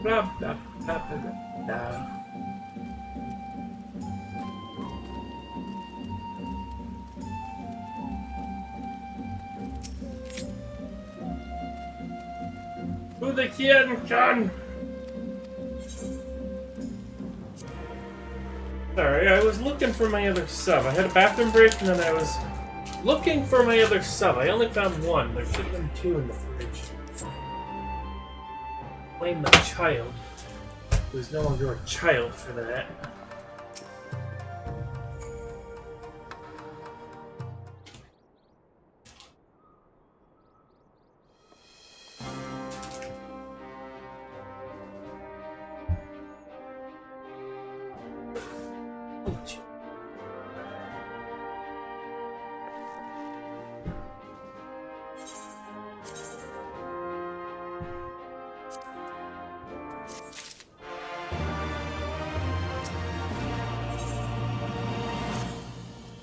blah, blah, blah, blah, blah. Who the kid can? Sorry, I was looking for my other sub. I had a bathroom break and then I was looking for my other sub. I only found one. There should have been two in the fridge. Blame the child, who's no longer a child for that.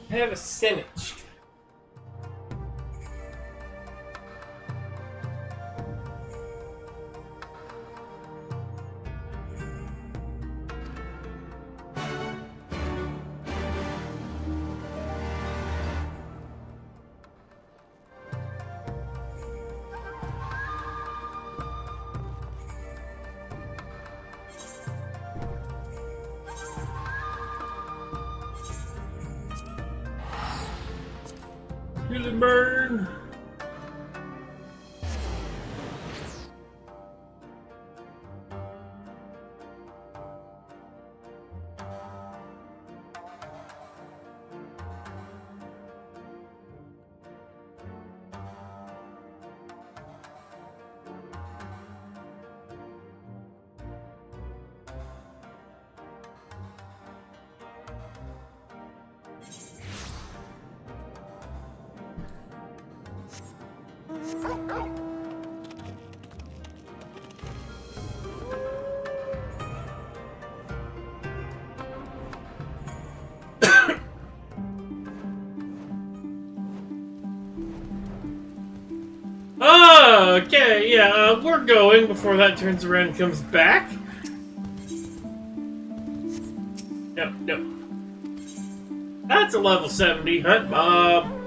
I have a sandwich. Feel it burn. Okay, yeah, we're going before that turns around and comes back. No. That's a level 70, Hunt Bob.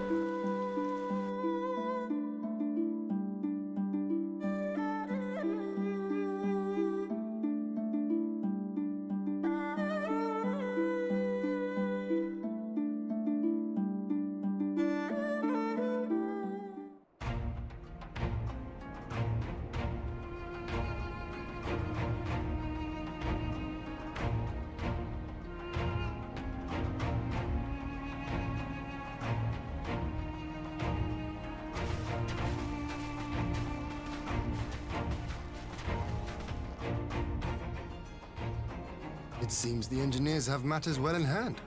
It seems the engineers have matters well in hand.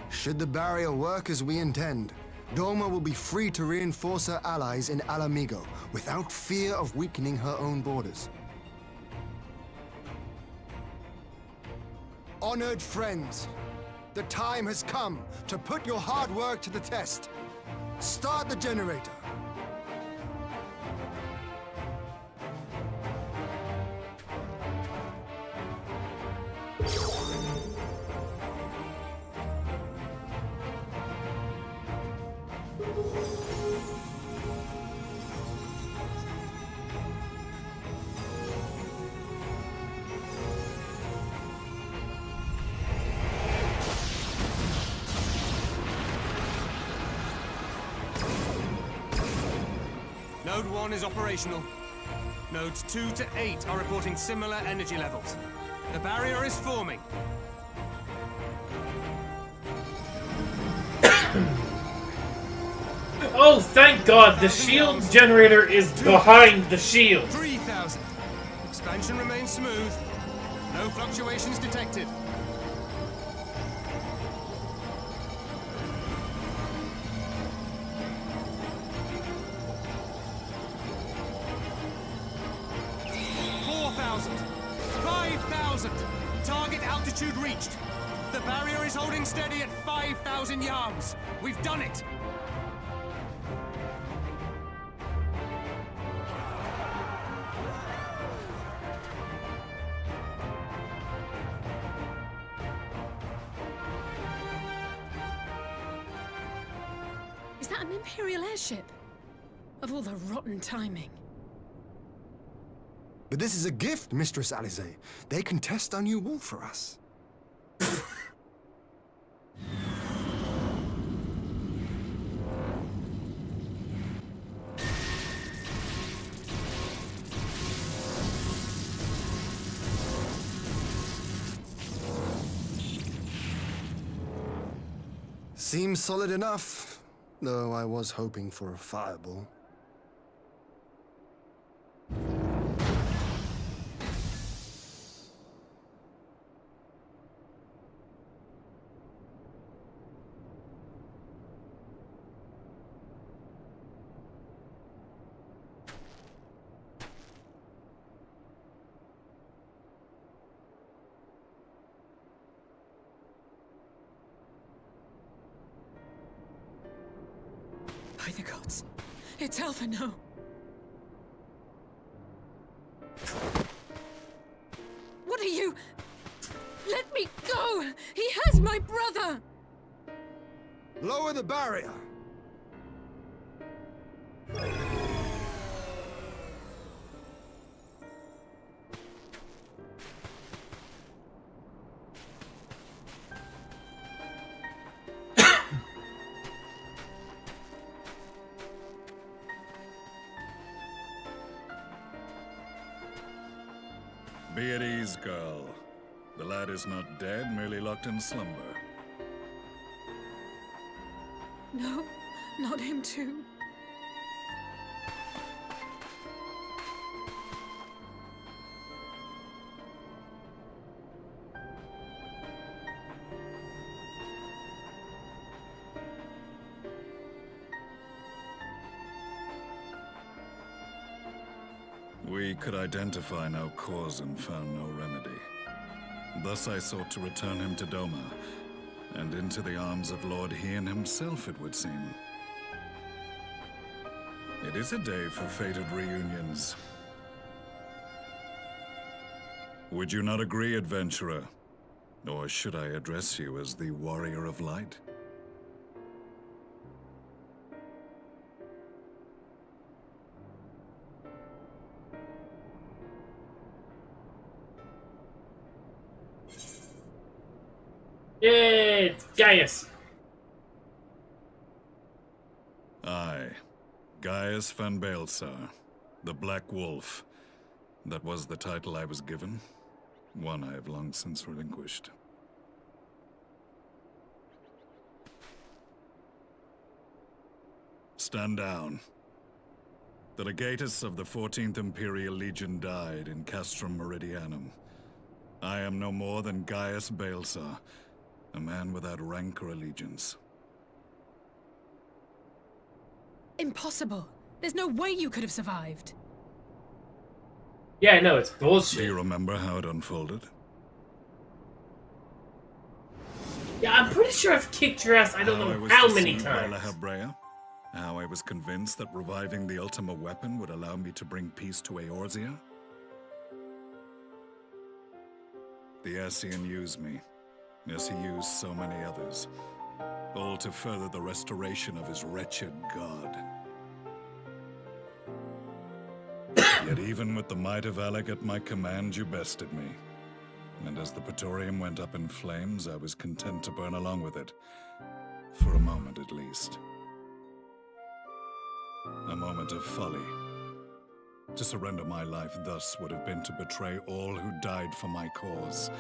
Should the barrier work as we intend, Doma will be free to reinforce her allies in Alamigo without fear of weakening her own borders. Honored friends, the time has come to put your hard work to the test. Start the generator. Node 1 is operational. Nodes 2 to 8 are reporting similar energy levels. The barrier is forming. Oh, thank God, the shield generator is behind the shield. 3,000. Expansion remains smooth. No fluctuations detected. Target altitude reached. The barrier is holding steady at 5,000 yards. We've done it. Is that an Imperial airship? Of all the rotten timing. But this is a gift, Mistress Alize. They can test our new wool for us. Seems solid enough, though I was hoping for a fireball. By the gods. It's Alpha, no. What are you? Let me go! He has my brother! Lower the barrier! Be at ease, girl. The lad is not dead, merely locked in slumber. No, not him too. We could identify no cause and found no remedy. Thus I sought to return him to Doma, and into the arms of Lord Hien himself, it would seem. It is a day for fated reunions. Would you not agree, adventurer? Or should I address you as the Warrior of Light? Yay, it's Gaius. Aye, Gaius van Baelsar, the Black Wolf. That was the title I was given, one I have long since relinquished. Stand down. The legatus of the 14th Imperial Legion died in Castrum Meridianum. I am no more than Gaius Baelsar, a man without rank or allegiance. Impossible. There's no way you could have survived. Yeah, I know, it's Do bullshit. you remember how it unfolded? Yeah, I'm pretty sure I've kicked your ass I don't know how many times. By Lahabrea, how I was convinced that reviving the Ultima weapon would allow me to bring peace to Eorzea? The Ascian used me, as he used so many others, all to further the restoration of his wretched god. Yet even with the might of Alec at my command, you bested me. And as the Praetorium went up in flames, I was content to burn along with it. For a moment at least. A moment of folly. To surrender my life thus would have been to betray all who died for my cause.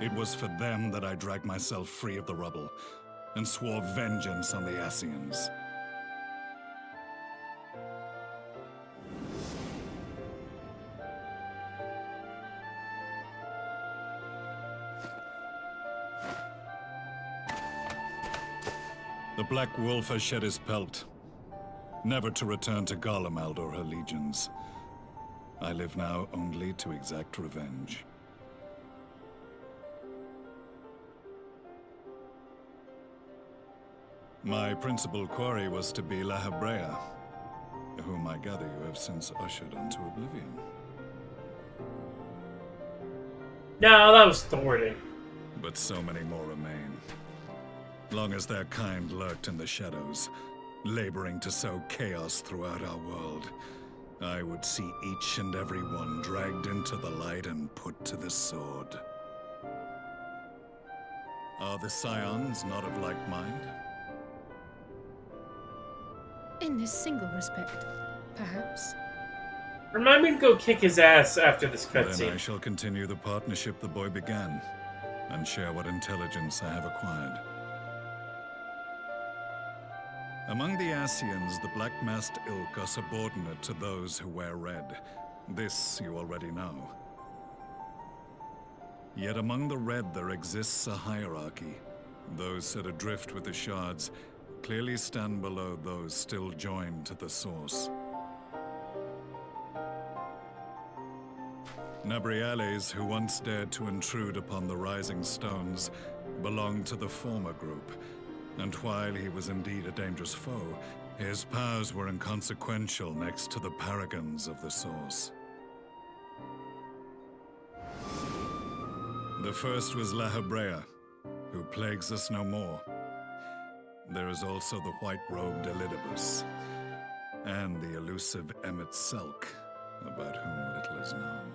It was for them that I dragged myself free of the rubble, and swore vengeance on the Ascians. The Black Wolf has shed his pelt, never to return to Garlemald or her legions. I live now only to exact revenge. My principal quarry was to be Lahabrea, whom I gather you have since ushered onto oblivion. No, that was thwarting. But so many more remain. Long as their kind lurked in the shadows, laboring to sow chaos throughout our world. I would see each and every one dragged into the light and put to the sword. Are the Scions not of like mind? In this single respect, perhaps. Remind me to go kick his ass after this Then I cutscene. shall continue the partnership the boy began, and share what intelligence I have acquired. Among the Ascians, the Black-Masked Ilk are subordinate to those who wear red. This you already know. Yet among the Red there exists a hierarchy. Those set adrift with the shards clearly stand below those still joined to the source. Nabriales, who once dared to intrude upon the Rising Stones, belonged to the former group, and while he was indeed a dangerous foe, his powers were inconsequential next to the paragons of the Source. The first was La Hebrea, who plagues us no more. There is also the white-robed Elidibus, and the elusive Emmet Selk, about whom little is known.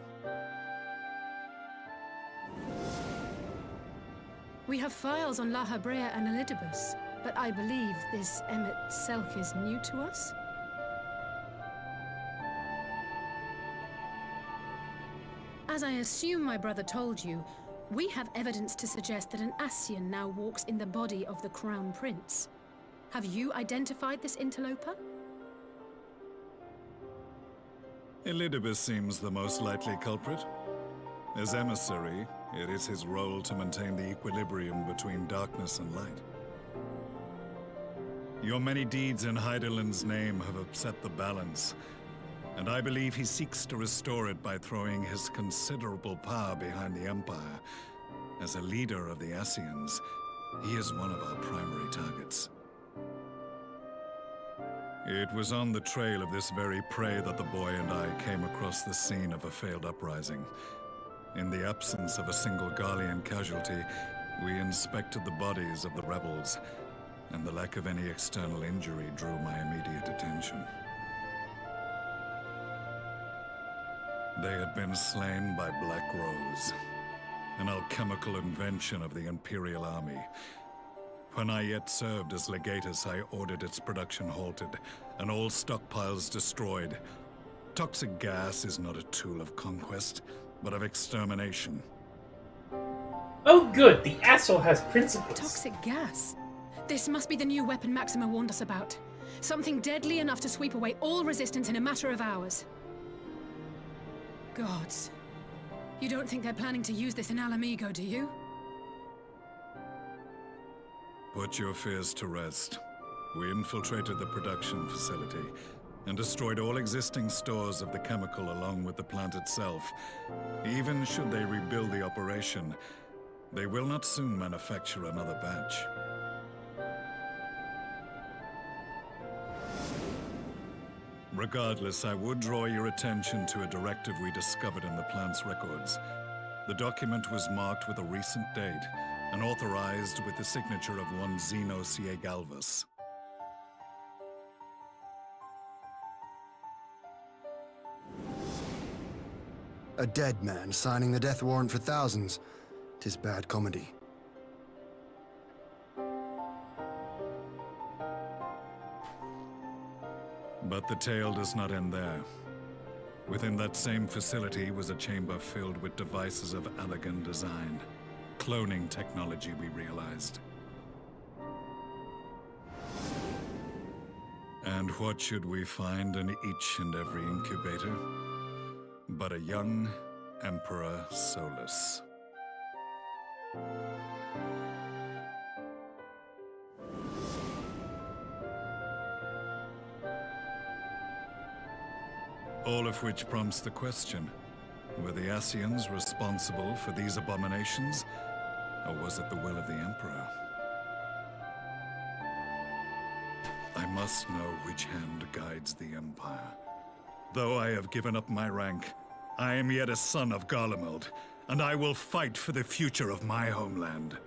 We have files on La Hebrea and Elidibus, but I believe this Emmet Selk is new to us? As I assume my brother told you, we have evidence to suggest that an Ascian now walks in the body of the Crown Prince. Have you identified this interloper? Elidibus seems the most likely culprit. As emissary, it is his role to maintain the equilibrium between darkness and light. Your many deeds in Hydaelyn's name have upset the balance, and I believe he seeks to restore it by throwing his considerable power behind the Empire. As a leader of the Ascians, he is one of our primary targets. It was on the trail of this very prey that the boy and I came across the scene of a failed uprising. In the absence of a single Garlean casualty, we inspected the bodies of the rebels, and the lack of any external injury drew my immediate attention. They had been slain by Black Rose, an alchemical invention of the Imperial Army. When I yet served as legatus, I ordered its production halted, and all stockpiles destroyed. Toxic gas is not a tool of conquest, but of extermination. Oh good, the asshole has principles. Toxic gas? This must be the new weapon Maxima warned us about. Something deadly enough to sweep away all resistance in a matter of hours. Gods. You don't think they're planning to use this in Alamigo, do you? Put your fears to rest. We infiltrated the production facility and destroyed all existing stores of the chemical along with the plant itself. Even should they rebuild the operation, they will not soon manufacture another batch. Regardless, I would draw your attention to a directive we discovered in the plant's records. The document was marked with a recent date and authorized with the signature of one Zeno C.A. Galvas. A dead man signing the death warrant for thousands. 'Tis bad comedy. But the tale does not end there. Within that same facility was a chamber filled with devices of elegant design. Cloning technology, we realized. And what should we find in each and every incubator? But a young Emperor Solus. All of which prompts the question, were the Ascians responsible for these abominations, or was it the will of the Emperor? I must know which hand guides the Empire. Though I have given up my rank, I am yet a son of Garlemald, and I will fight for the future of my homeland.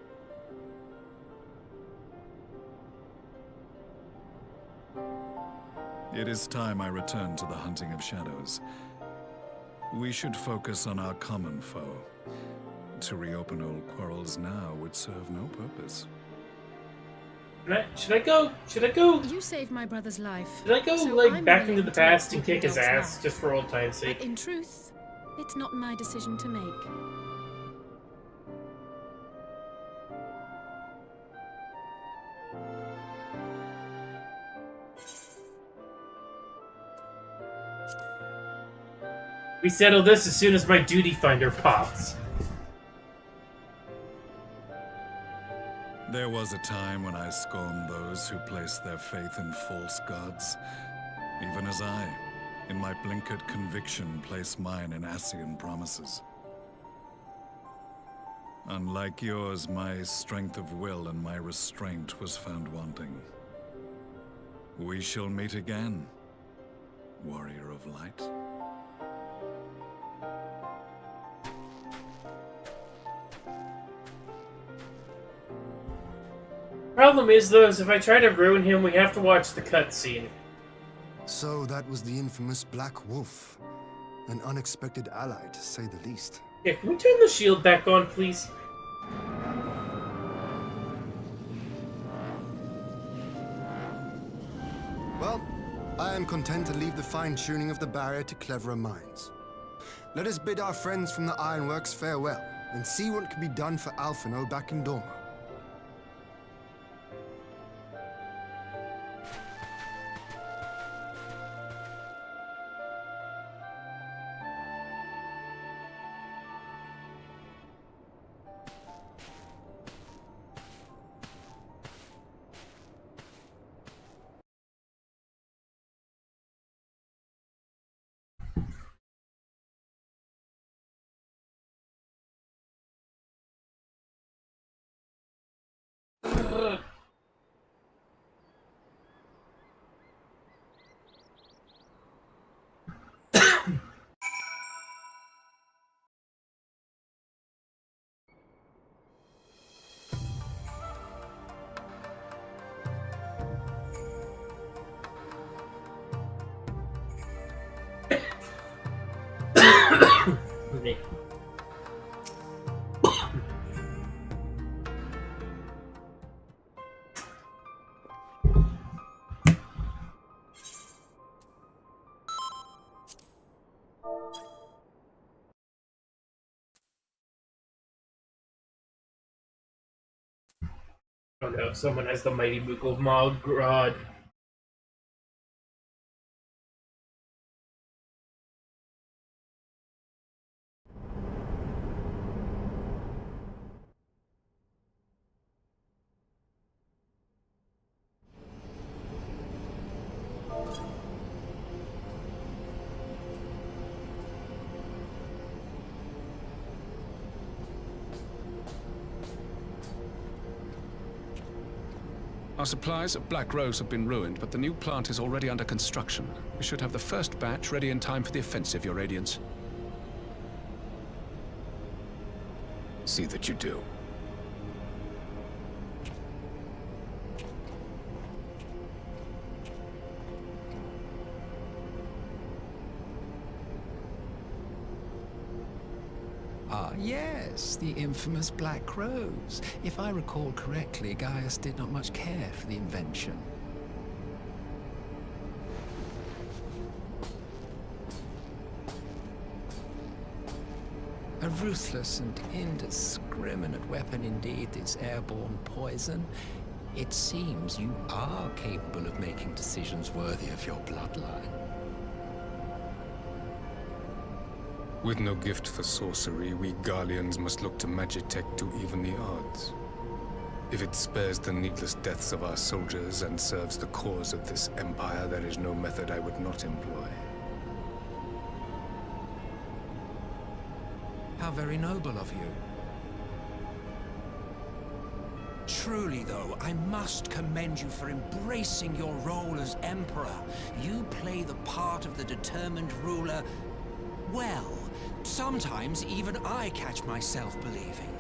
It is time I return to the hunting of shadows. We should focus on our common foe. To reopen old quarrels now would serve no purpose. Should I go? You saved my brother's life. Should I go, so like, I'm back willing into the to let past and kick his Sneaky Dog's ass, life. just for old time's But sake? in truth, it's not my decision to make. We settle this as soon as my duty finder pops. There was a time when I scorned those who placed their faith in false gods, even as I, in my blinkered conviction, place mine in Ascian promises. Unlike yours, my strength of will and my restraint was found wanting. We shall meet again, warrior of light. Problem is, though, is if I try to ruin him, we have to watch the cutscene. So that was the infamous Black Wolf. An unexpected ally, to say the least. Yeah, can we turn the shield back on, please? Well, I am content to leave the fine-tuning of the barrier to cleverer minds. Let us bid our friends from the Ironworks farewell, and see what can be done for Alphino back in Dorma. Oh no, someone has the mighty Moogle Mog Rod. Our supplies of Black Rose have been ruined, but the new plant is already under construction. We should have the first batch ready in time for the offensive, Your Radiance. See that you do. Ah, yes, the infamous Black Rose. If I recall correctly, Gaius did not much care for the invention. A ruthless and indiscriminate weapon indeed, this airborne poison. It seems you are capable of making decisions worthy of your bloodline. With no gift for sorcery, we Garleans must look to Magitech to even the odds. If it spares the needless deaths of our soldiers and serves the cause of this empire, there is no method I would not employ. How very noble of you. Truly, though, I must commend you for embracing your role as Emperor. You play the part of the determined ruler well. Sometimes even I catch myself believing.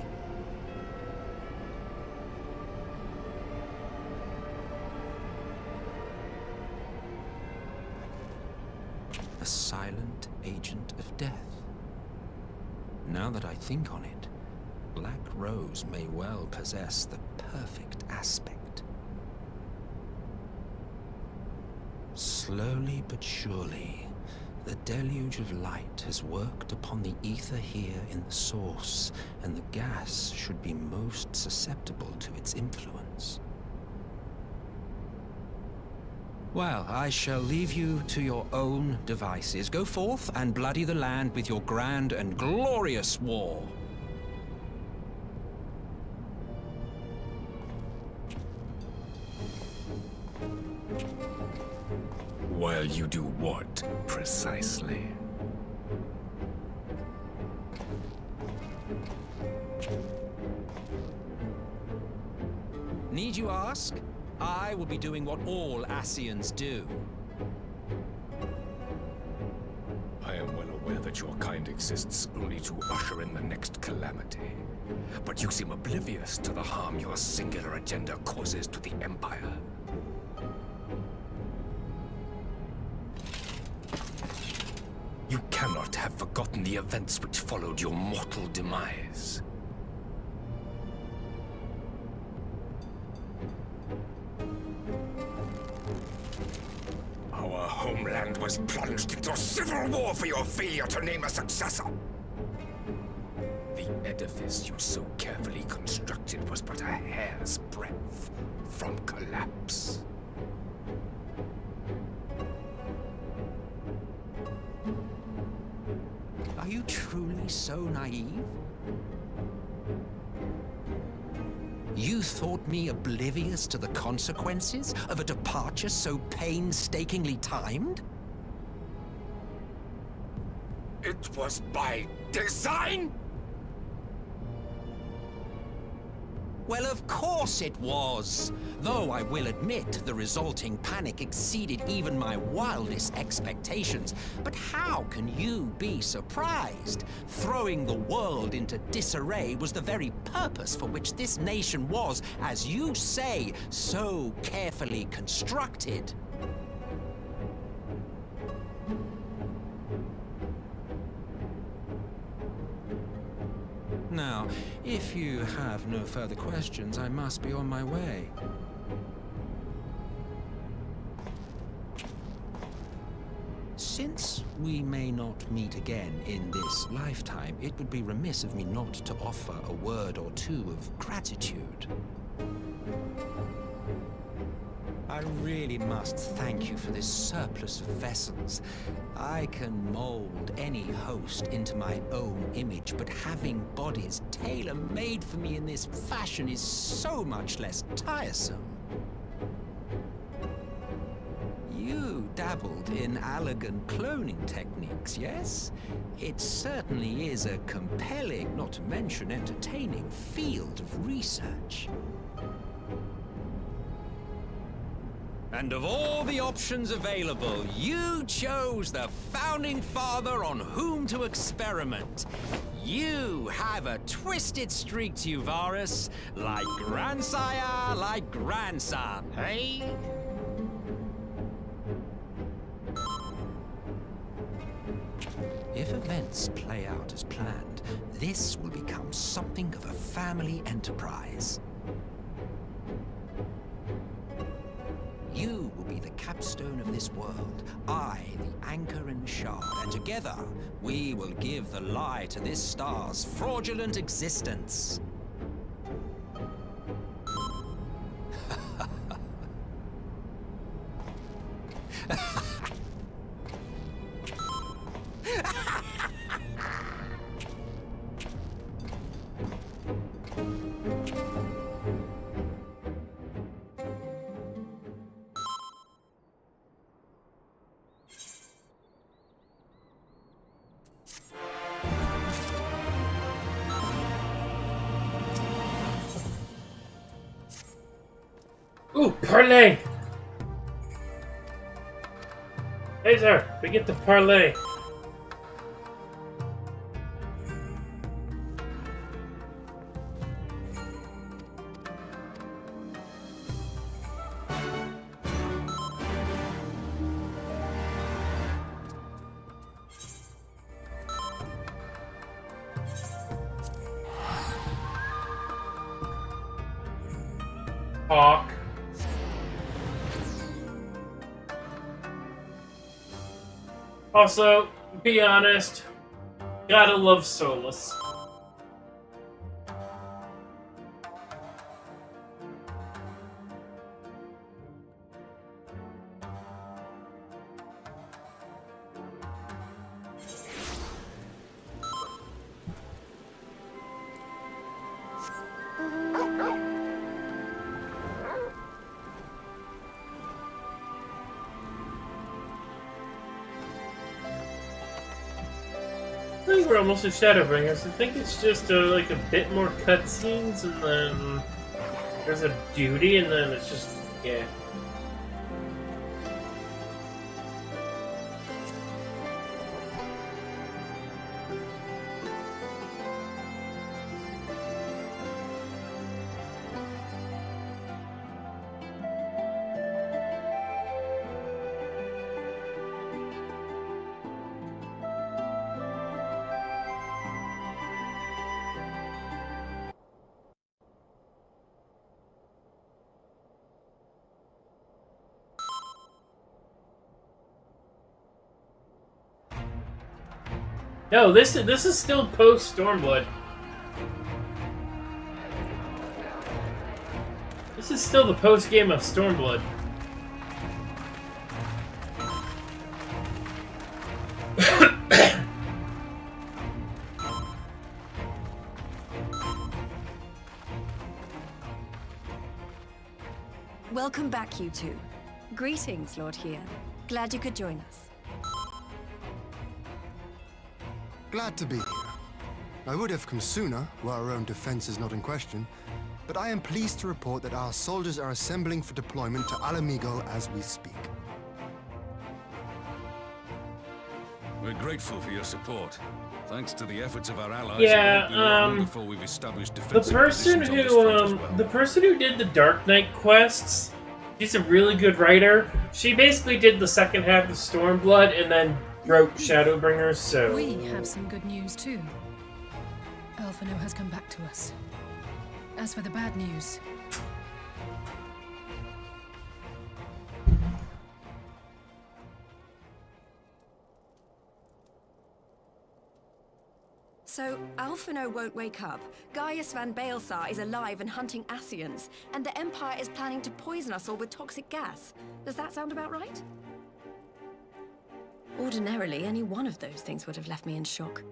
A silent agent of death. Now that I think on it, Black Rose may well possess the perfect aspect. Slowly but surely, the deluge of light has worked upon the ether here in the source, and the gas should be most susceptible to its influence. Well, I shall leave you to your own devices. Go forth and bloody the land with your grand and glorious war. While you do what, precisely? Need you ask? I will be doing what all Ascians do. I am well aware that your kind exists only to usher in the next calamity. But you seem oblivious to the harm your singular agenda causes to the Empire. You cannot have forgotten the events which followed your mortal demise. Our homeland was plunged into a civil war for your failure to name a successor. The edifice you so carefully constructed was but a hair's breadth from collapse. Are you truly so naive? You thought me oblivious to the consequences of a departure so painstakingly timed? It was by design? Well, of course it was. Though I will admit the resulting panic exceeded even my wildest expectations. But how can you be surprised? Throwing the world into disarray was the very purpose for which this nation was, as you say, so carefully constructed. Now, if you have no further questions, I must be on my way. Since we may not meet again in this lifetime, it would be remiss of me not to offer a word or two of gratitude. I really must thank you for this surplus of vessels. I can mold any host into my own image, but having bodies tailor-made for me in this fashion is so much less tiresome. You dabbled in Allagan cloning techniques, yes? It certainly is a compelling, not to mention entertaining, field of research. And of all the options available, you chose the Founding Father on whom to experiment. You have a twisted streak to you, Varus. Like grandsire, like grandson, hey? If events play out as planned, this will become something of a family enterprise. You will be the capstone of this world, I the anchor and shard, and together we will give the lie to this star's fraudulent existence. Ooh, parlay! Hey there, we get the parlay. Hawk. Also, be honest, gotta love Solus. I think we're almost at Shadowbringers. I think it's just like a bit more cutscenes, and then there's a duty, and then it's just, yeah. No, this is still post Stormblood. This is still the post game of Stormblood. Welcome back, you two. Greetings, Lord Here. Glad you could join us. Glad to be here. I would have come sooner, were our own defense is not in question, but I am pleased to report that our soldiers are assembling for deployment to Alamigo as we speak. We're grateful for your support. Thanks to the efforts of our allies, Yeah, it won't be long before we've established the defensive person positions on this front as who well. the person who did the Dark Knight quests, she's a really good writer. She basically did the second half of Stormblood and then wrote Shadowbringers, so... We have some good news too. Alphino has come back to us. As for the bad news... So, Alphino won't wake up, Gaius van Baelsar is alive and hunting Ascians, and the Empire is planning to poison us all with toxic gas. Does that sound about right? Ordinarily, any one of those things would have left me in shock.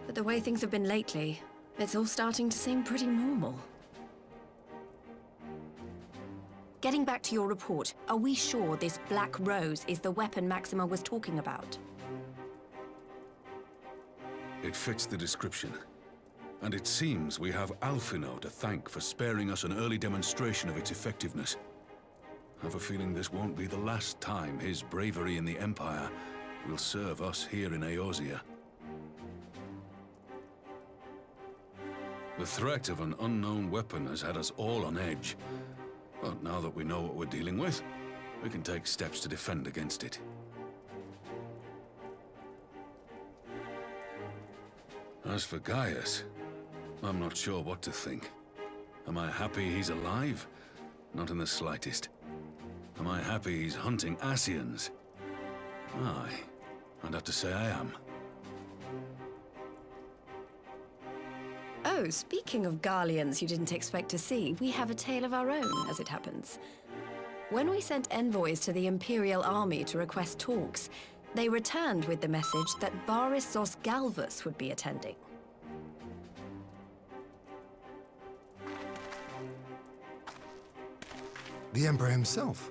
But the way things have been lately, it's all starting to seem pretty normal. Getting back to your report, are we sure this Black Rose is the weapon Maxima was talking about? It fits the description. And it seems we have Alphino to thank for sparing us an early demonstration of its effectiveness. I have a feeling this won't be the last time his bravery in the Empire will serve us here in Eorzea. The threat of an unknown weapon has had us all on edge. But now that we know what we're dealing with, we can take steps to defend against it. As for Gaius, I'm not sure what to think. Am I happy he's alive? Not in the slightest. Am I happy he's hunting Ascians? Aye, I'd have to say I am. Oh, speaking of Garleans you didn't expect to see, we have a tale of our own, as it happens. When we sent envoys to the Imperial Army to request talks, they returned with the message that Varys Zos Galvus would be attending. The Emperor himself.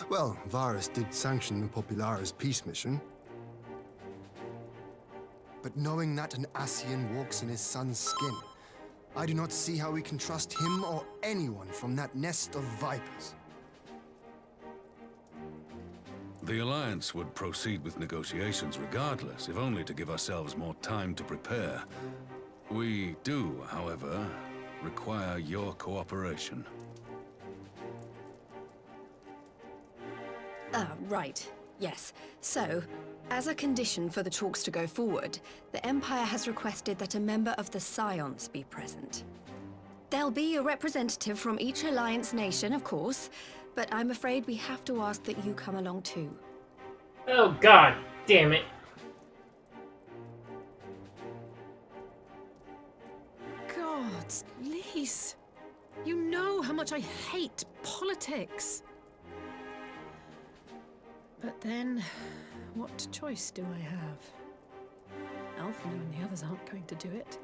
Well, Varys did sanction the Popularis peace mission. But knowing that an Ascian walks in his son's skin, I do not see how we can trust him or anyone from that nest of vipers. The Alliance would proceed with negotiations regardless, if only to give ourselves more time to prepare. We do, however, require your cooperation. Right. Yes. So, as a condition for the talks to go forward, the Empire has requested that a member of the Scions be present. There'll be a representative from each Alliance nation, of course, but I'm afraid we have to ask that you come along too. Oh, god damn it. Gods, Lise. You know how much I hate politics. But then, what choice do I have? Alphino and the others aren't going to do it.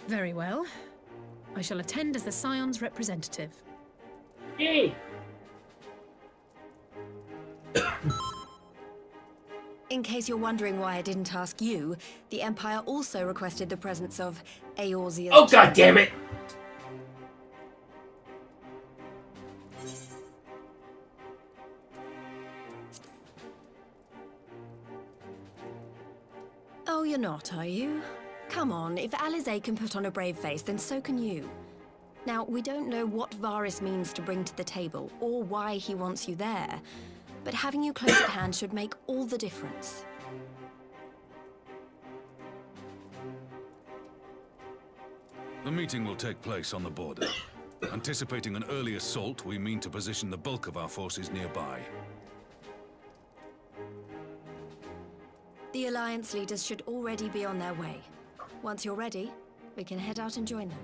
Very well. I shall attend as the Scion's representative. Yay! In case you're wondering why I didn't ask you, the Empire also requested the presence of Eorzea's... Oh, god damn it! Oh, you're not, are you? Come on, if Alizé can put on a brave face, then so can you. Now, we don't know what Varys means to bring to the table, or why he wants you there, but having you close at hand should make all the difference. The meeting will take place on the border. Anticipating an early assault, we mean to position the bulk of our forces nearby. The Alliance leaders should already be on their way. Once you're ready, we can head out and join them.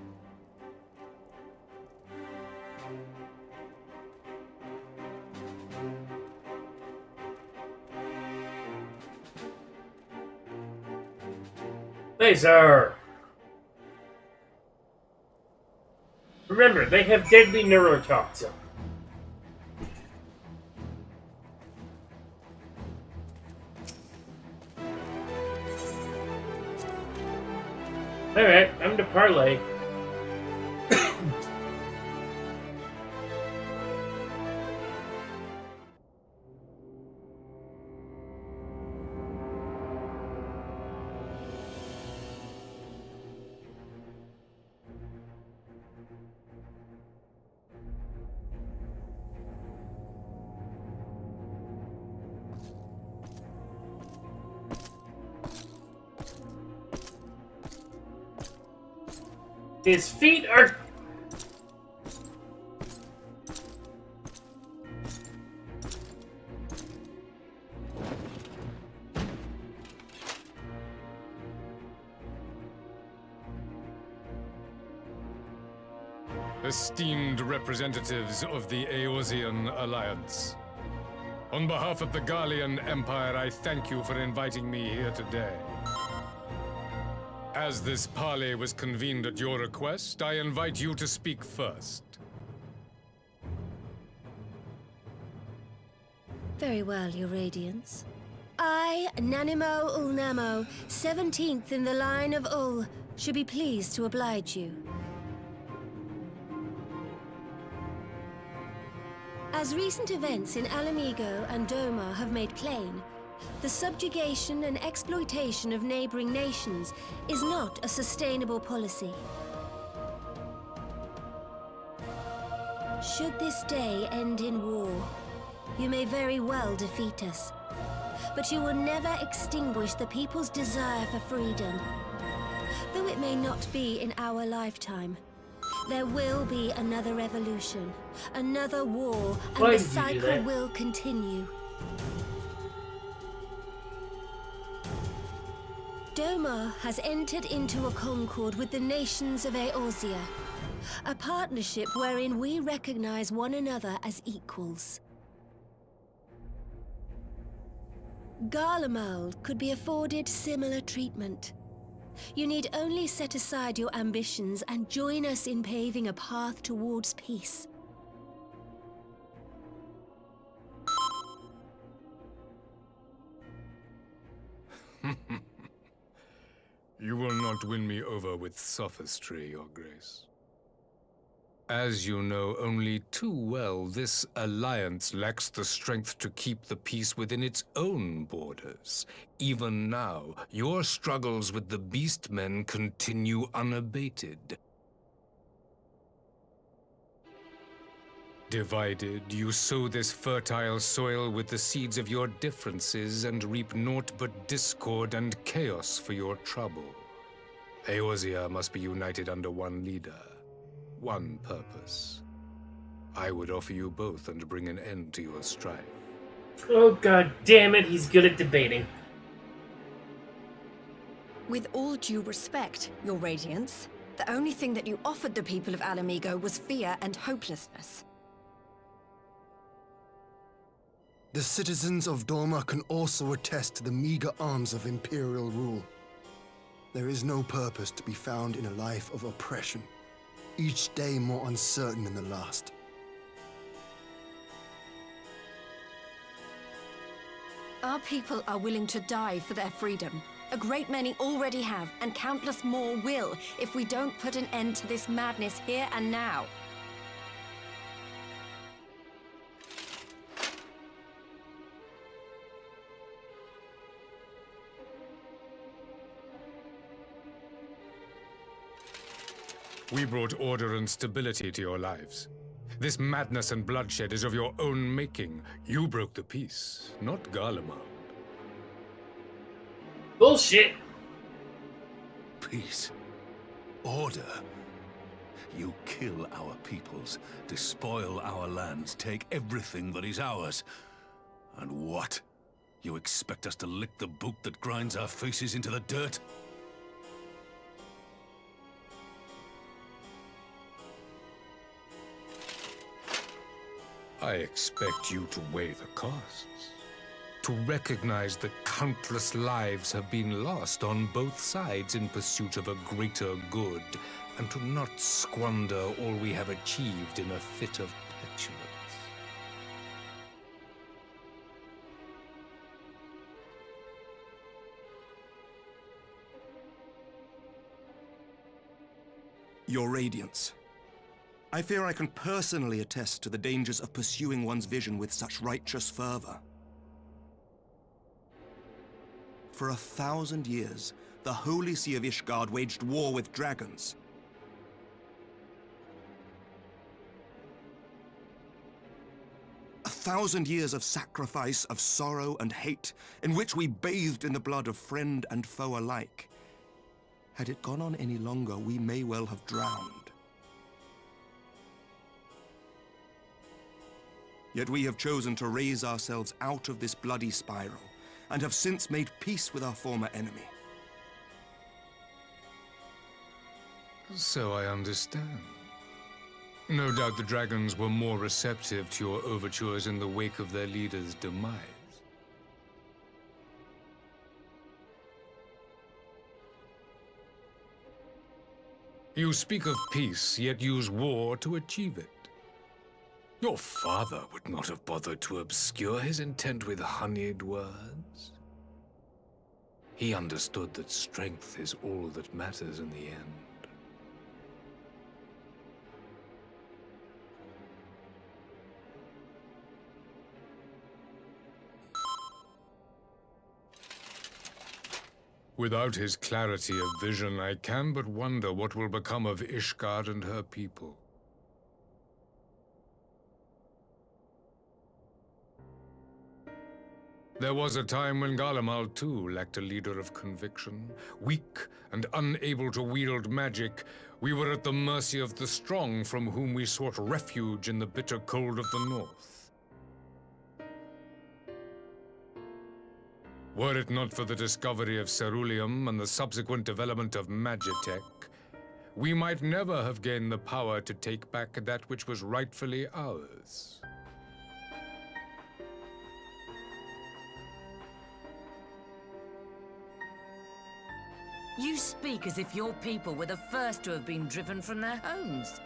Laser! Remember, they have deadly neurotoxin. Alright, I'm to parlay. His feet are... Esteemed representatives of the Eorzean Alliance. On behalf of the Garlean Empire, I thank you for inviting me here today. As this parley was convened at your request, I invite you to speak first. Very well, Your Radiance. I, Nanimo Ulnamo, 17th in the line of Ul, should be pleased to oblige you. As recent events in Alamigo and Doma have made plain, the subjugation and exploitation of neighboring nations is not a sustainable policy. Should this day end in war, you may very well defeat us, but you will never extinguish the people's desire for freedom. Though it may not be in our lifetime, there will be another revolution, another war, and the cycle will continue. Doma has entered into a concord with the nations of Eorzea, a partnership wherein we recognize one another as equals. Garlemald could be afforded similar treatment. You need only set aside your ambitions and join us in paving a path towards peace. You will not win me over with sophistry, Your Grace. As you know only too well, this alliance lacks the strength to keep the peace within its own borders. Even now, your struggles with the Beastmen continue unabated. Divided, you sow this fertile soil with the seeds of your differences and reap naught but discord and chaos for your trouble. Eorzea must be united under one leader, one purpose. I would offer you both and bring an end to your strife. Oh god damn it, he's good at debating. With all due respect, Your Radiance, the only thing that you offered the people of Alamigo was fear and hopelessness. The citizens of Dorma can also attest to the meager arms of Imperial rule. There is no purpose to be found in a life of oppression, each day more uncertain than the last. Our people are willing to die for their freedom. A great many already have, and countless more will, if we don't put an end to this madness here and now. We brought order and stability to your lives. This madness and bloodshed is of your own making. You broke the peace, not Garlemald. Bullshit! Peace. Order. You kill our peoples, despoil our lands, take everything that is ours. And what? You expect us to lick the boot that grinds our faces into the dirt? I expect you to weigh the costs. To recognize that countless lives have been lost on both sides in pursuit of a greater good, and to not squander all we have achieved in a fit of petulance. Your Radiance. I fear I can personally attest to the dangers of pursuing one's vision with such righteous fervor. For 1,000 years, the Holy See of Ishgard waged war with dragons. A 1,000 years of sacrifice, of sorrow and hate, in which we bathed in the blood of friend and foe alike. Had it gone on any longer, we may well have drowned. Yet we have chosen to raise ourselves out of this bloody spiral, and have since made peace with our former enemy. So I understand. No doubt the dragons were more receptive to your overtures in the wake of their leader's demise. You speak of peace, yet use war to achieve it. Your father would not have bothered to obscure his intent with honeyed words. He understood that strength is all that matters in the end. Without his clarity of vision, I can but wonder what will become of Ishgard and her people. There was a time when Garlemald, too, lacked a leader of conviction. Weak and unable to wield magic, we were at the mercy of the strong, from whom we sought refuge in the bitter cold of the north. Were it not for the discovery of ceruleum and the subsequent development of Magitech, we might never have gained the power to take back that which was rightfully ours. You speak as if your people were the first to have been driven from their homes.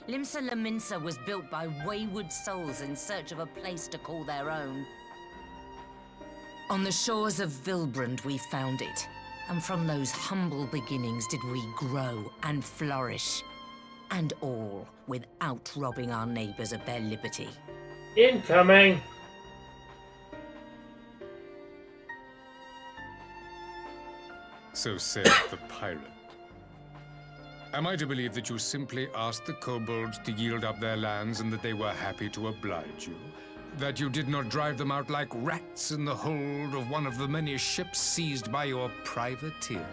Limsa Lominsa was built by wayward souls in search of a place to call their own. On the shores of Vilbrand we found it, and from those humble beginnings did we grow and flourish. And all without robbing our neighbors of their liberty. Incoming! So saith the pirate. Am I to believe that you simply asked the kobolds to yield up their lands and that they were happy to oblige you? That you did not drive them out like rats in the hold of one of the many ships seized by your privateers?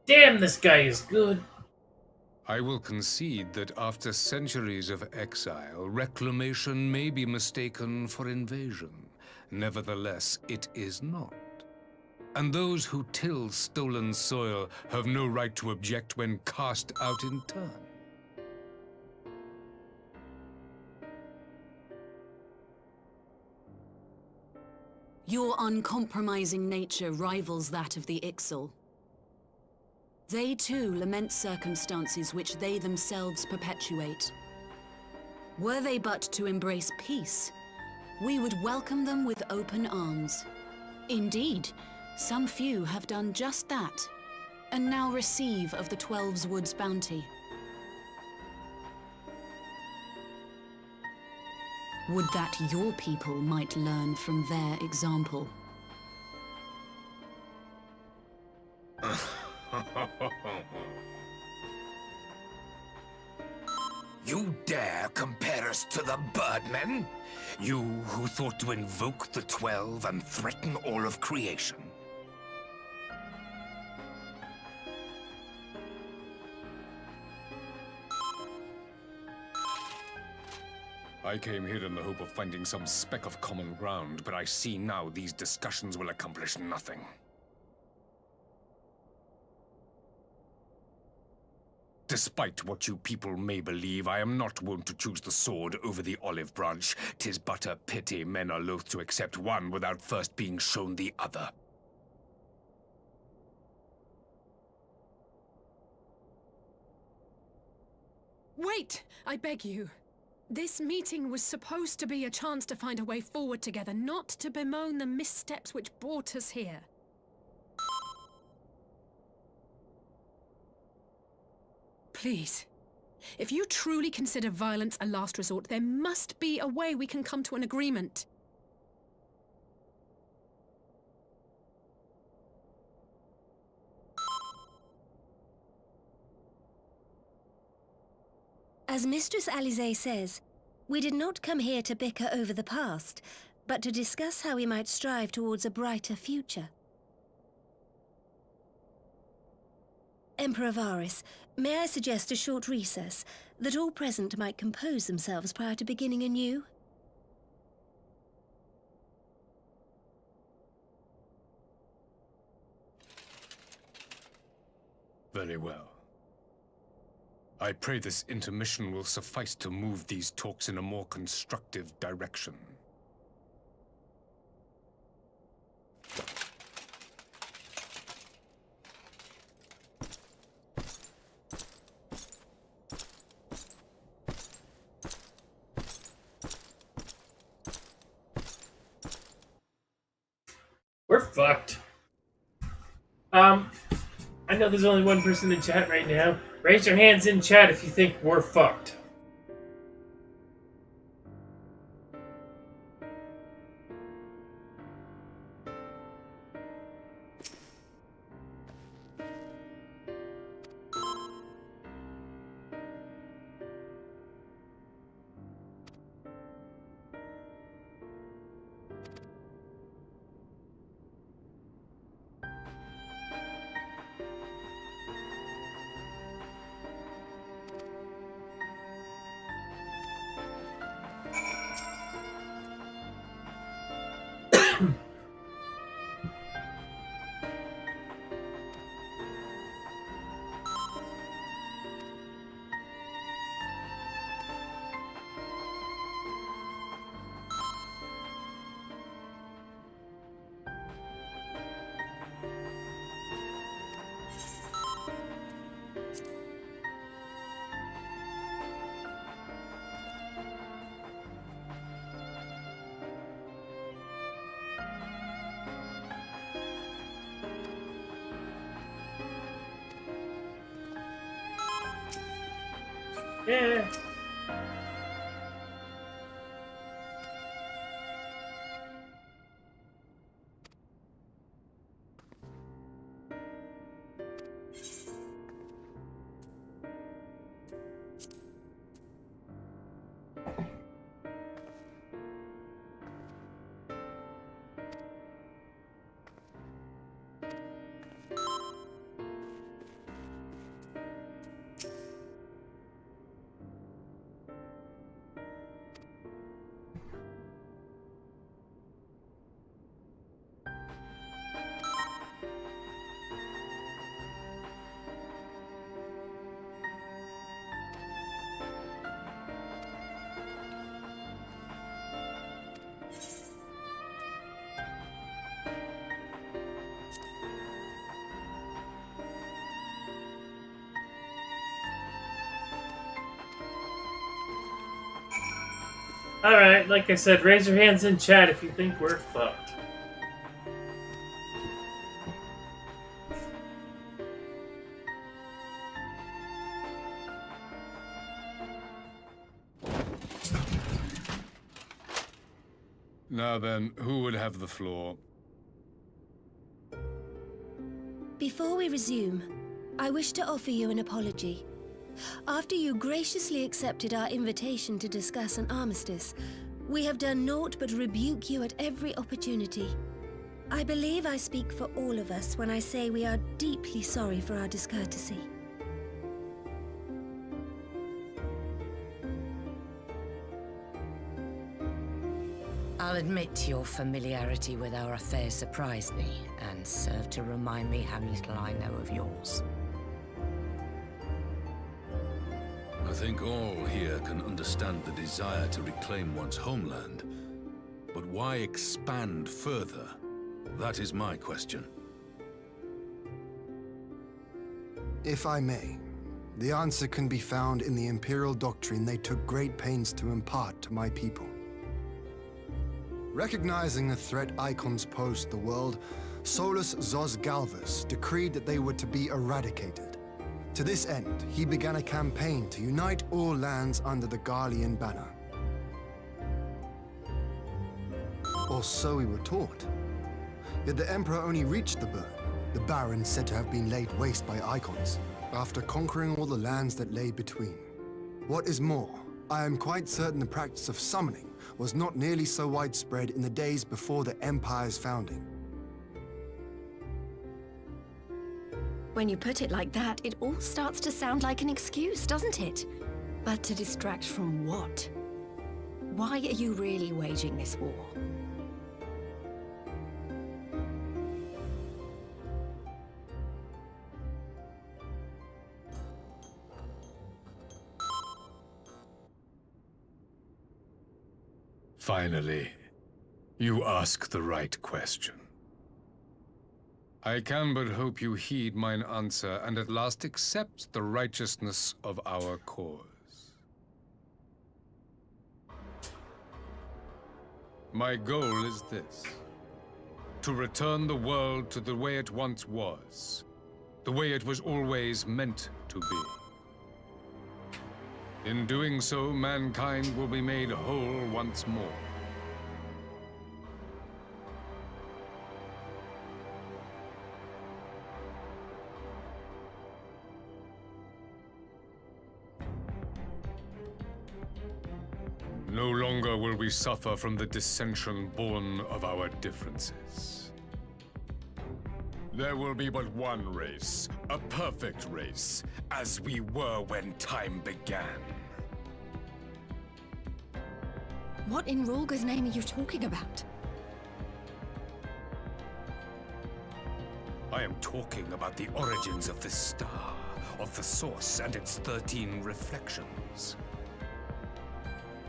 Damn, this guy is good. I will concede that after centuries of exile, reclamation may be mistaken for invasion. Nevertheless, it is not. And those who till stolen soil have no right to object when cast out in turn. Your uncompromising nature rivals that of the Ixal. They too lament circumstances which they themselves perpetuate. Were they but to embrace peace, we would welcome them with open arms. Indeed, some few have done just that, and now receive of the 12's Wood's bounty. Would that your people might learn from their example. You dare compare us to the Birdmen? You who thought to invoke the 12 and threaten all of creation? I came here in the hope of finding some speck of common ground, but I see now these discussions will accomplish nothing. Despite what you people may believe, I am not wont to choose the sword over the olive branch. 'Tis but a pity men are loath to accept one without first being shown the other. Wait, I beg you. This meeting was supposed to be a chance to find a way forward together, not to bemoan the missteps which brought us here. Please, if you truly consider violence a last resort, there must be a way we can come to an agreement. As Mistress Alize says, we did not come here to bicker over the past, but to discuss how we might strive towards a brighter future. Emperor Varys, may I suggest a short recess, that all present might compose themselves prior to beginning anew? Very well. I pray this intermission will suffice to move these talks in a more constructive direction. We're fucked. I know there's only one person in chat right now. Raise your hands in chat if you think we're fucked. Yeah. Alright, like I said, raise your hands in chat if you think we're fucked. Now then, who would have the floor? Before we resume, I wish to offer you an apology. After you graciously accepted our invitation to discuss an armistice, we have done naught but rebuke you at every opportunity. I believe I speak for all of us when I say we are deeply sorry for our discourtesy. I'll admit your familiarity with our affairs surprised me, and served to remind me how little I know of yours. I think all here can understand the desire to reclaim one's homeland. But why expand further? That is my question. If I may, the answer can be found in the Imperial doctrine they took great pains to impart to my people. Recognizing the threat icons posed to the world, Solus Zos Galvus decreed that they were to be eradicated. To this end, he began a campaign to unite all lands under the Garlean banner. Or so we were taught. Yet the Emperor only reached the burn, the Baron said to have been laid waste by icons, after conquering all the lands that lay between. What is more, I am quite certain the practice of summoning was not nearly so widespread in the days before the Empire's founding. When you put it like that, it all starts to sound like an excuse, doesn't it? But to distract from what? Why are you really waging this war? Finally, you ask the right question. I can but hope you heed mine answer and at last accept the righteousness of our cause. My goal is this: to return the world to the way it once was, the way it was always meant to be. In doing so, mankind will be made whole once more. No longer will we suffer from the dissension born of our differences. There will be but one race, a perfect race, as we were when time began. What in Rulga's name are you talking about? I am talking about the origins of this star, of the source and its 13 reflections.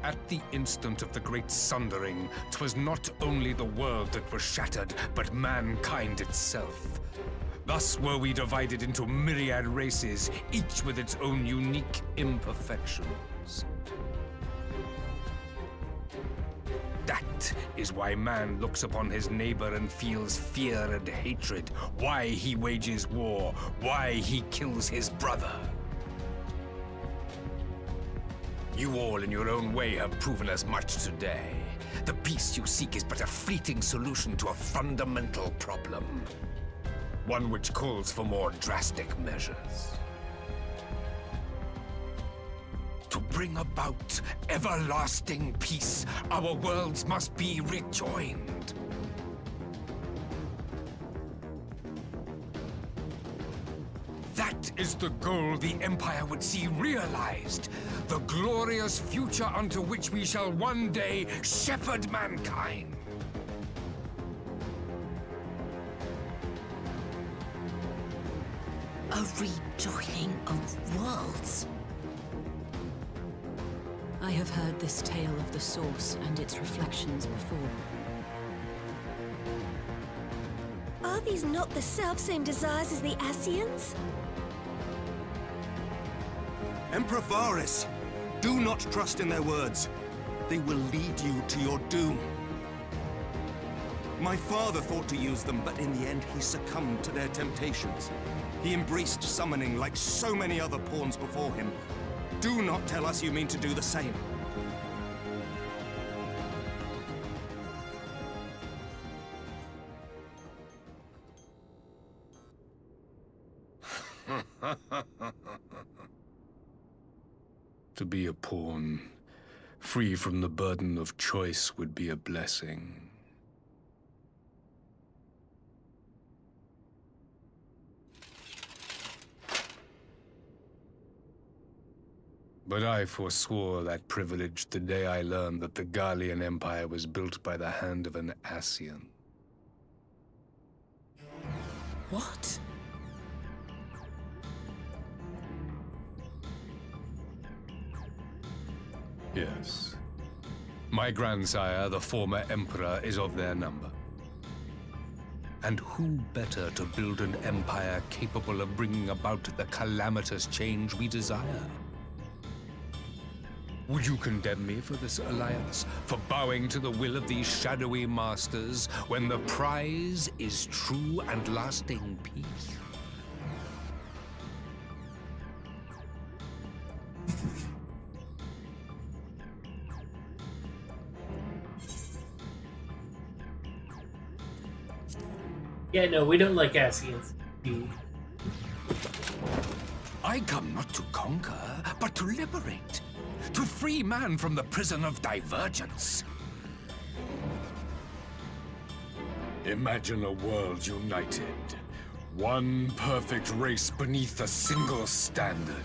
At the instant of the great sundering, 'twas not only the world that was shattered, but mankind itself. Thus were we divided into myriad races, each with its own unique imperfections. That is why man looks upon his neighbor and feels fear and hatred, why he wages war, why he kills his brother. You all in your own way have proven as much today. The peace you seek is but a fleeting solution to a fundamental problem. One which calls for more drastic measures. To bring about everlasting peace, our worlds must be rejoined. That is the goal the Empire would see realized. The glorious future unto which we shall one day shepherd mankind. A rejoining of worlds. I have heard this tale of the Source and its reflections before. Are these not the selfsame desires as the Ascians? Emperor Varys, do not trust in their words. They will lead you to your doom. My father thought to use them, but in the end he succumbed to their temptations. He embraced summoning like so many other pawns before him. Do not tell us you mean to do the same. To be a pawn, free from the burden of choice, would be a blessing. But I forswore that privilege the day I learned that the Garlean Empire was built by the hand of an Ascian. What? Yes. My grandsire, the former Emperor, is of their number. And who better to build an empire capable of bringing about the calamitous change we desire? Would you condemn me for this alliance? For bowing to the will of these shadowy masters, when the prize is true and lasting peace? Yeah, no, we don't like Ascians, dude. I come not to conquer, but to liberate. To free man from the prison of divergence. Imagine a world united. One perfect race beneath a single standard.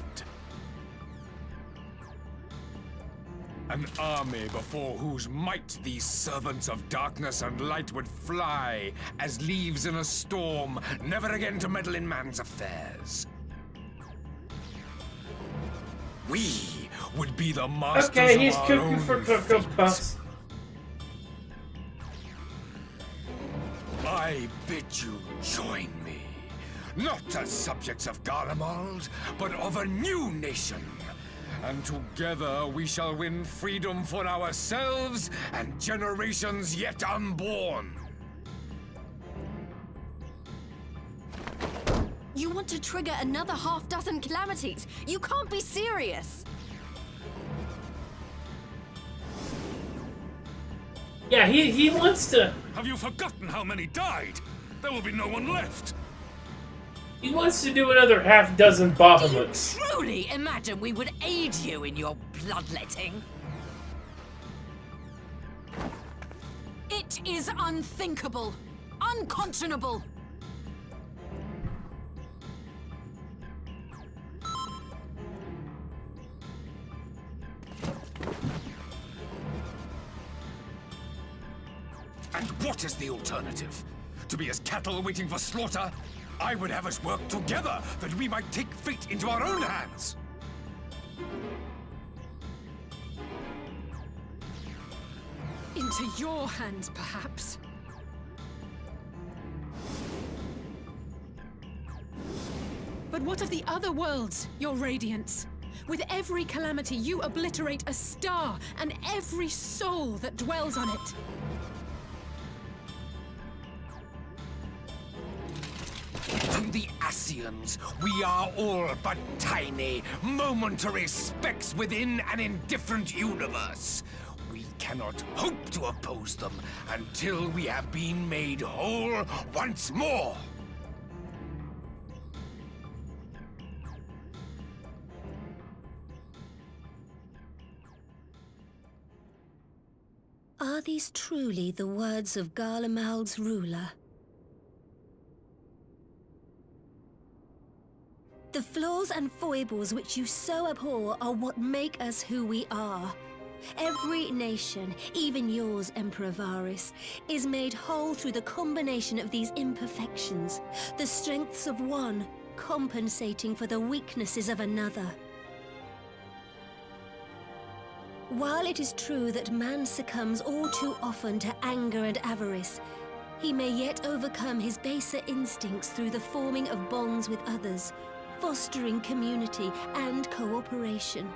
An army before whose might these servants of darkness and light would fly as leaves in a storm, never again to meddle in man's affairs. We would be the masters Okay, he's of our cuckoo own for Cocoa fate. Puffs. I bid you join me, not as subjects of Garlemald, but of a new nation. And together we shall win freedom for ourselves and generations yet unborn. You want to trigger another half-dozen calamities? You can't be serious! Yeah, he wants to... Have you forgotten how many died? There will be no one left. He wants to do another half-dozen Bahamutes. Truly imagine we would aid you in your bloodletting? It is unthinkable. Unconscionable. And what is the alternative? To be as cattle waiting for slaughter? I would have us work together, that we might take fate into our own hands. Into your hands, perhaps. But what of the other worlds, your radiance? With every calamity, you obliterate a star and every soul that dwells on it. To the Ascians, we are all but tiny, momentary specks within an indifferent universe. We cannot hope to oppose them until we have been made whole once more. Are these truly the words of Garlemald's ruler? The flaws and foibles which you so abhor are what make us who we are. Every nation, even yours, Emperor Varys, is made whole through the combination of these imperfections, the strengths of one compensating for the weaknesses of another. While it is true that man succumbs all too often to anger and avarice, he may yet overcome his baser instincts through the forming of bonds with others, fostering community and cooperation.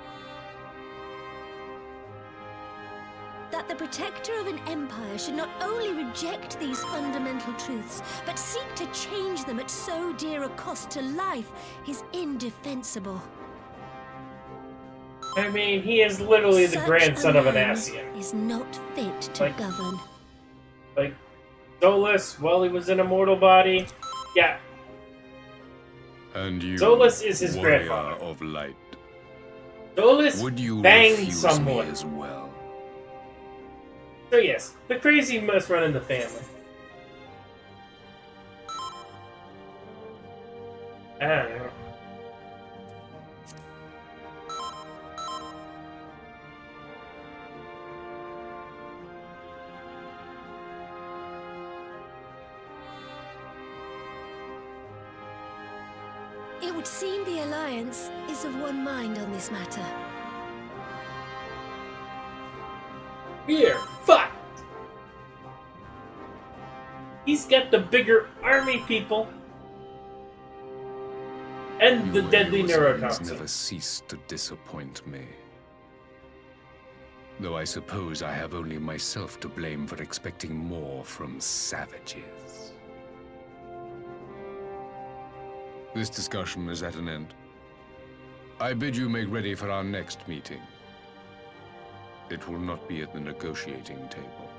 But the protector of an empire should not only reject these fundamental truths, but seek to change them at so dear a cost to life is indefensible. I mean, he is literally the grandson of an Ascian. Is not fit to govern. Like, Solus, while he was in a mortal body, yeah. And you, Solus is his warrior grandfather. of light, Solus would you banged refuse someone. me as well? So yes, the crazy must run in the family. I don't know. It would seem the Alliance is of one mind on this matter. We're fucked! He's got the bigger army, people. And the deadly neurotoxin. Never cease to disappoint me. Though I suppose I have only myself to blame for expecting more from savages. This discussion is at an end. I bid you make ready for our next meeting. It will not be at the negotiating table.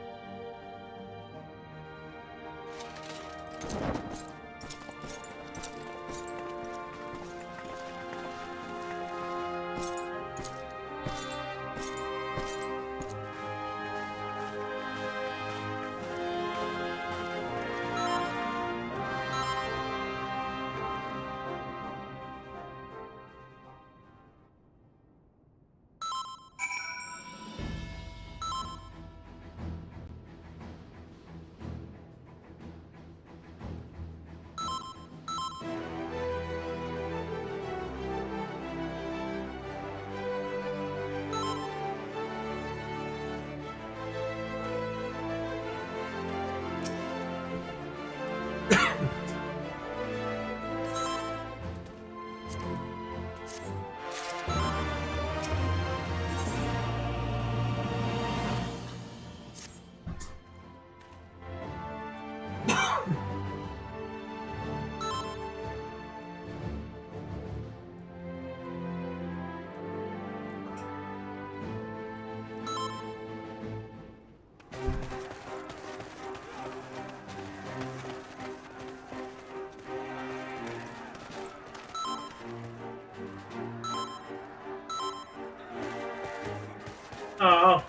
Oh.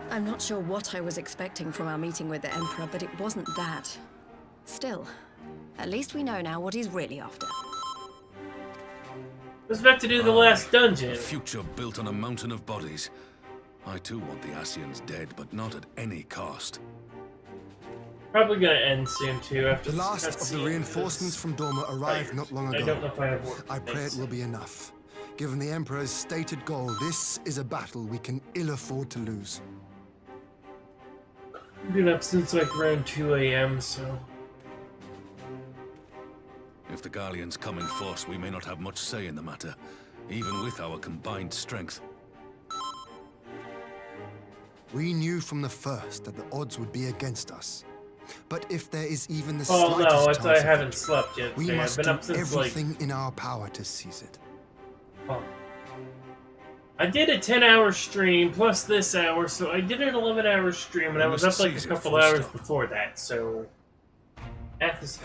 I'm not sure what I was expecting from our meeting with the Emperor, but it wasn't that. Still, at least we know now what he's really after. I was about to do the last dungeon. A future built on a mountain of bodies. I too want the Ascians dead, but not at any cost. Probably gonna end soon too. After The last of the reinforcements from Dorma arrived not long ago. I don't know if I have work. I pray it will be enough. Given the Emperor's stated goal, this is a battle we can ill afford to lose. I've been up since like around 2 AM, so... If the Gallians come in force, we may not have much say in the matter, even with our combined strength. We knew from the first that the odds would be against us. But if there is even the oh slightest no, chance I of haven't it, slept yet. we today. must I've been do up since everything like... in our power to seize it. Oh. I did a 10-hour stream plus this hour, so I did an 11-hour stream, and I was up like a couple hours before that, so... At this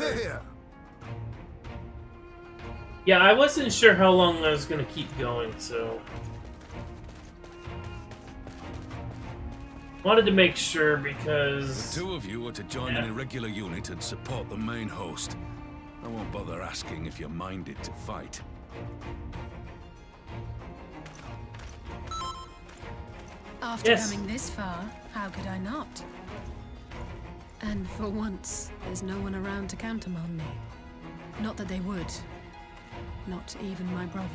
Yeah, I wasn't sure how long I was gonna keep going, so... Wanted to make sure because... The two of you are to join an irregular unit and support the main host. I won't bother asking if you're minded to fight. After coming this far, how could I not? And for once, there's no one around to count them on me. Not that they would. Not even my brother.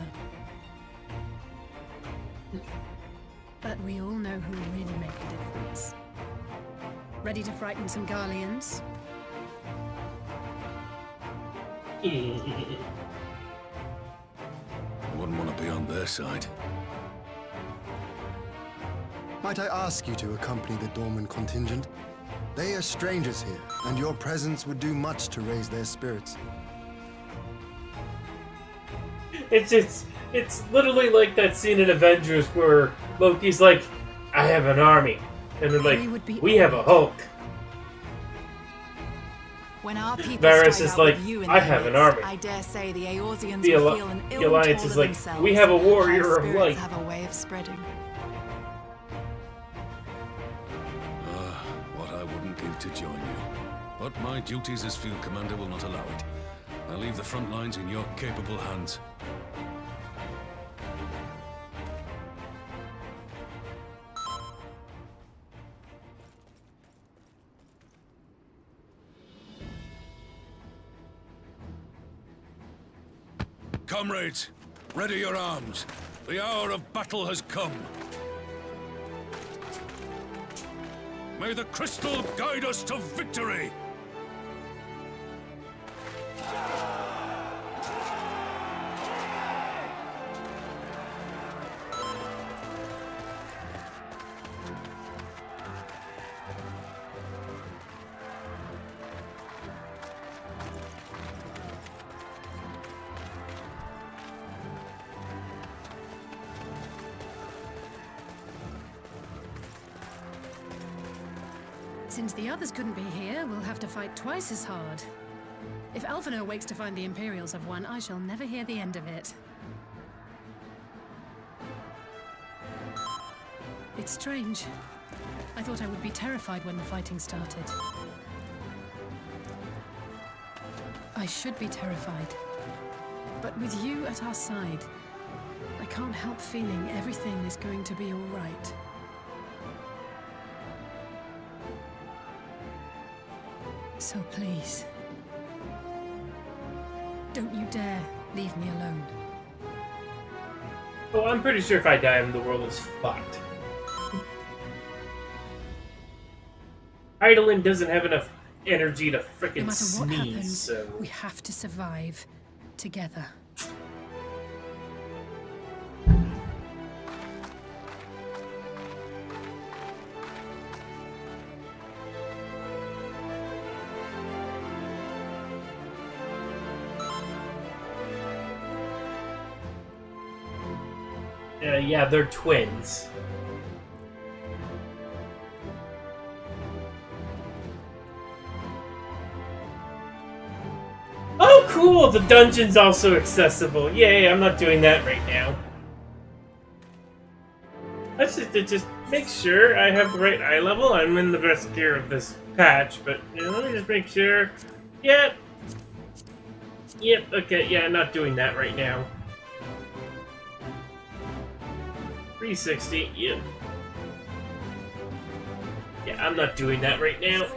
But we all know who really make a difference. Ready to frighten some Garleans? I wouldn't want to be on their side. Might I ask you to accompany the Dorman contingent? They are strangers here, and your presence would do much to raise their spirits. It's literally like that scene in Avengers where Loki's like, I have an army. And they're like, we have a Hulk. When our people Varys stride is out like, with you in I their have an midst, army. I dare say the Eorzeans The will feel an ill Alliance toll is of like, themselves. we have a warrior High of spirits light. have a way of spreading. What I wouldn't give to join you. But my duties as field commander will not allow it. I leave the front lines in your capable hands. Comrades, ready your arms. The hour of battle has come. May the crystal guide us to victory! Since the others couldn't be here, we'll have to fight twice as hard. If Alphinaud wakes to find the Imperials have won, I shall never hear the end of it. It's strange. I thought I would be terrified when the fighting started. I should be terrified. But with you at our side, I can't help feeling everything is going to be all right. So please, don't you dare leave me alone. Oh, I'm pretty sure if I die, the world is fucked. Idolin doesn't have enough energy to No frickin' matter what sneeze, happens, so... we have to survive together. Yeah, they're twins. Oh, cool! The dungeon's also accessible. Yay, I'm not doing that right now. Let's just make sure I have the right eye level. I'm in the best gear of this patch, but let me just make sure. Yep. Yep, okay, yeah, not doing that right now. 360, yep. Yeah, I'm not doing that right now.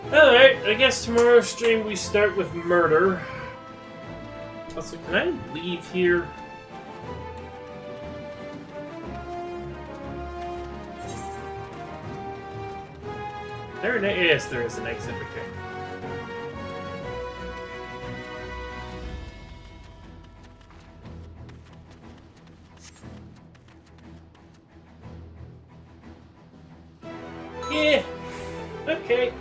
Alright, I guess tomorrow's stream we start with murder. Also, can I leave here? Yes, there is an exit, okay. Yeah, okay.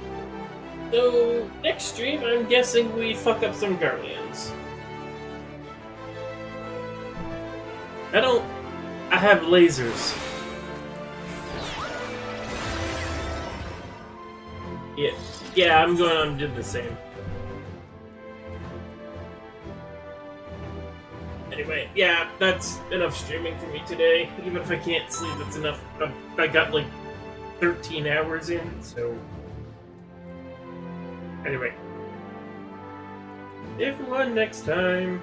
So, next stream, I'm guessing we fuck up some Guardians. I have lasers. Yeah, I'm going on to do the same. Anyway, yeah, that's enough streaming for me today. Even if I can't sleep, that's enough. I got like 13 hours in, so... Anyway. See everyone next time.